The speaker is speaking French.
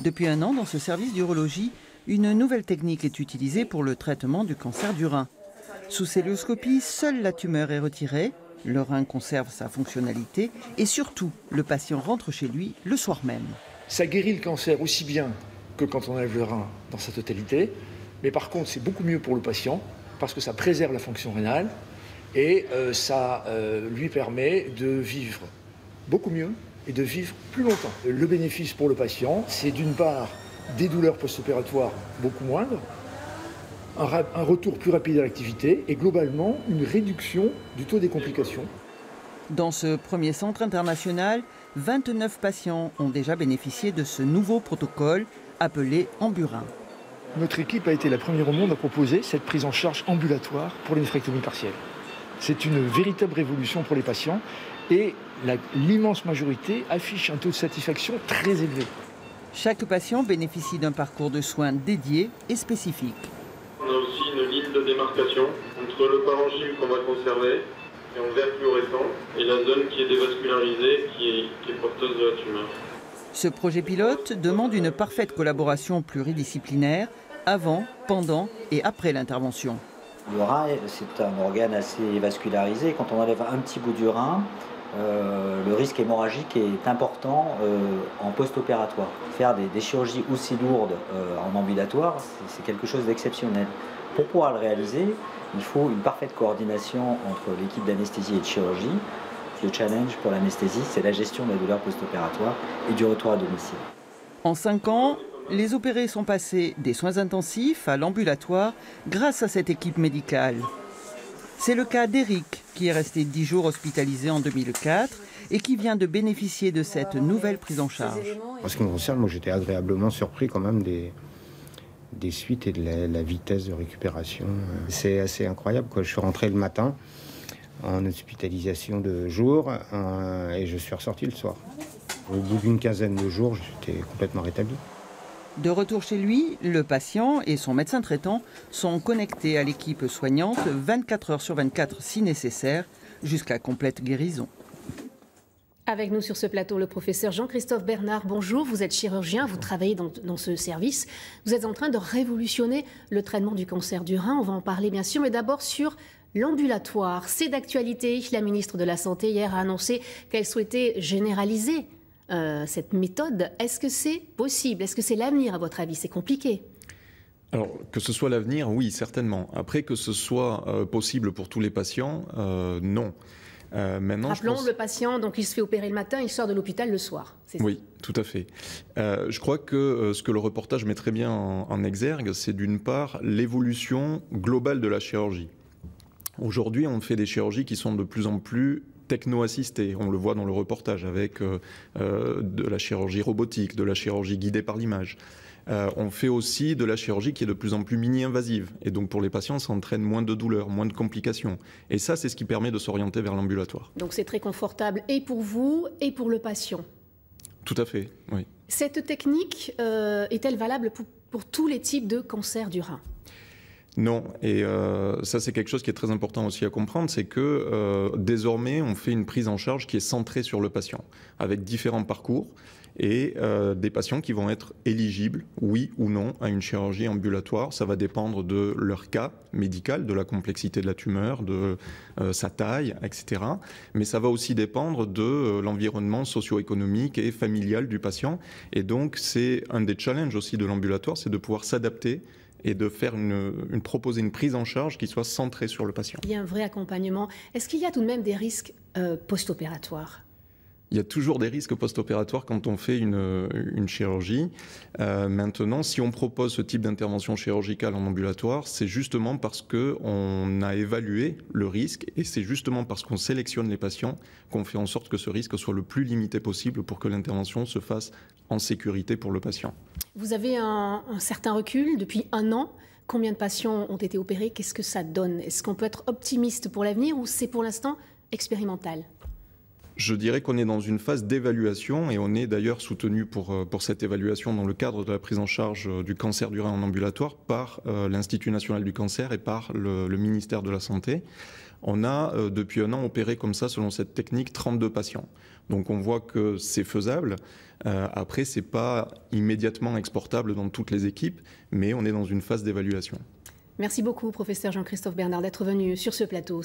Depuis un an, dans ce service d'urologie, une nouvelle technique est utilisée pour le traitement du cancer du rein. Sous celluloscopie, seule la tumeur est retirée, le rein conserve sa fonctionnalité et surtout, le patient rentre chez lui le soir même. Ça guérit le cancer aussi bien que quand on enlève le rein dans sa totalité, mais par contre c'est beaucoup mieux pour le patient parce que ça préserve la fonction rénale et ça lui permet de vivre beaucoup mieux et de vivre plus longtemps. Le bénéfice pour le patient, c'est d'une part des douleurs post-opératoires beaucoup moindres, un retour plus rapide à l'activité et globalement une réduction du taux des complications. Dans ce premier centre international, 29 patients ont déjà bénéficié de ce nouveau protocole appelé Amburin. Notre équipe a été la première au monde à proposer cette prise en charge ambulatoire pour les néphrectomies partielles. C'est une véritable révolution pour les patients et l'immense majorité affiche un taux de satisfaction très élevé. Chaque patient bénéficie d'un parcours de soins dédié et spécifique. On a aussi une ligne de démarcation entre le parenchyme qu'on va conserver et en vert fluorescent et la zone qui est dévascularisée, qui est porteuse de la tumeur. Ce projet pilote demande une parfaite collaboration pluridisciplinaire avant, pendant et après l'intervention. Le rein, c'est un organe assez vascularisé. Quand on enlève un petit bout du rein, le risque hémorragique est important en post-opératoire. Faire des chirurgies aussi lourdes en ambulatoire, c'est quelque chose d'exceptionnel. Pour pouvoir le réaliser, il faut une parfaite coordination entre l'équipe d'anesthésie et de chirurgie. Le challenge pour l'anesthésie, c'est la gestion de la douleur post-opératoire et du retour à domicile. En 5 ans, les opérés sont passés des soins intensifs à l'ambulatoire grâce à cette équipe médicale. C'est le cas d'Éric, qui est resté 10 jours hospitalisé en 2004 et qui vient de bénéficier de cette nouvelle prise en charge. En ce qui me concerne, moi j'étais agréablement surpris quand même des suites et de la vitesse de récupération. C'est assez incroyable, quoi. Je suis rentré le matin en hospitalisation de jour et je suis ressorti le soir. Au bout d'une quinzaine de jours, j'étais complètement rétabli. De retour chez lui, le patient et son médecin traitant sont connectés à l'équipe soignante 24 heures sur 24 si nécessaire, jusqu'à complète guérison. Avec nous sur ce plateau, le professeur Jean-Christophe Bernard. Bonjour, vous êtes chirurgien, vous travaillez dans ce service. Vous êtes en train de révolutionner le traitement du cancer du rein. On va en parler bien sûr, mais d'abord sur l'ambulatoire. C'est d'actualité. La ministre de la Santé hier a annoncé qu'elle souhaitait généraliser cette méthode. Est-ce que c'est possible? Est-ce que c'est l'avenir à votre avis? C'est compliqué. Alors, que ce soit l'avenir, oui, certainement. Après, que ce soit possible pour tous les patients, non. Maintenant, rappelons, le patient, donc il se fait opérer le matin, il sort de l'hôpital le soir. Oui, tout à fait. Je crois que ce que le reportage met très bien en exergue, c'est d'une part l'évolution globale de la chirurgie. Aujourd'hui, on fait des chirurgies qui sont de plus en plus techno-assistées. On le voit dans le reportage avec de la chirurgie robotique, de la chirurgie guidée par l'image. On fait aussi de la chirurgie qui est de plus en plus mini-invasive. Et donc pour les patients, ça entraîne moins de douleurs, moins de complications. Et ça, c'est ce qui permet de s'orienter vers l'ambulatoire. Donc c'est très confortable et pour vous et pour le patient. Tout à fait, oui. Cette technique est-elle valable pour tous les types de cancer du rein? Non, et ça c'est quelque chose qui est très important aussi à comprendre, c'est que désormais on fait une prise en charge qui est centrée sur le patient, avec différents parcours et des patients qui vont être éligibles, oui ou non, à une chirurgie ambulatoire. Ça va dépendre de leur cas médical, de la complexité de la tumeur, de sa taille, etc. Mais ça va aussi dépendre de l'environnement socio-économique et familial du patient. Et donc c'est un des challenges aussi de l'ambulatoire, c'est de pouvoir s'adapter et de faire proposer une prise en charge qui soit centrée sur le patient. Il y a un vrai accompagnement. Est-ce qu'il y a tout de même des risques post-opératoires? Il y a toujours des risques post-opératoires quand on fait une chirurgie. Maintenant, si on propose ce type d'intervention chirurgicale en ambulatoire, c'est justement parce qu'on a évalué le risque et c'est justement parce qu'on sélectionne les patients qu'on fait en sorte que ce risque soit le plus limité possible pour que l'intervention se fasse en sécurité pour le patient. Vous avez un certain recul depuis un an. Combien de patients ont été opérés? Qu'est-ce que ça donne? Est-ce qu'on peut être optimiste pour l'avenir ou c'est pour l'instant expérimental? Je dirais qu'on est dans une phase d'évaluation et on est d'ailleurs soutenu pour cette évaluation dans le cadre de la prise en charge du cancer du rein en ambulatoire par l'Institut national du cancer et par le ministère de la Santé. On a depuis un an opéré comme ça, selon cette technique, 32 patients. Donc on voit que c'est faisable. Après, ce n'est pas immédiatement exportable dans toutes les équipes, mais on est dans une phase d'évaluation. Merci beaucoup, professeur Jean-Christophe Bernard, d'être venu sur ce plateau.